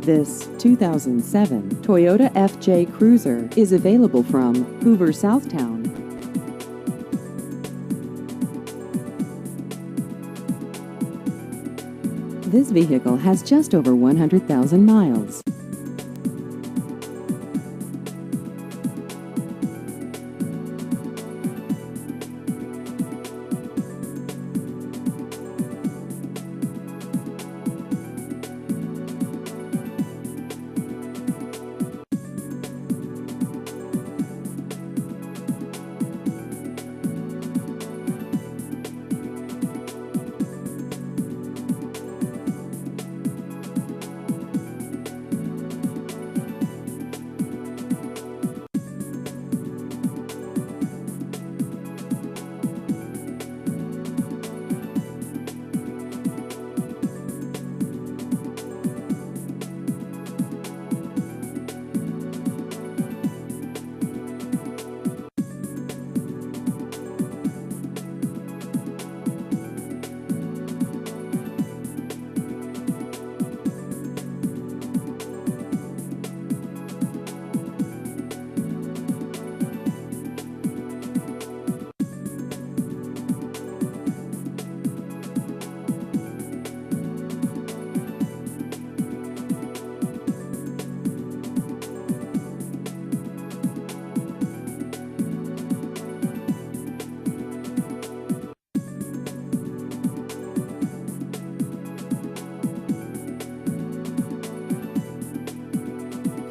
This 2007 Toyota FJ Cruiser is available from Hoover Southtown. This vehicle has just over 100,000 miles.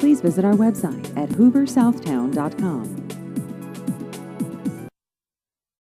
Please visit our website at hooversouthtown.com.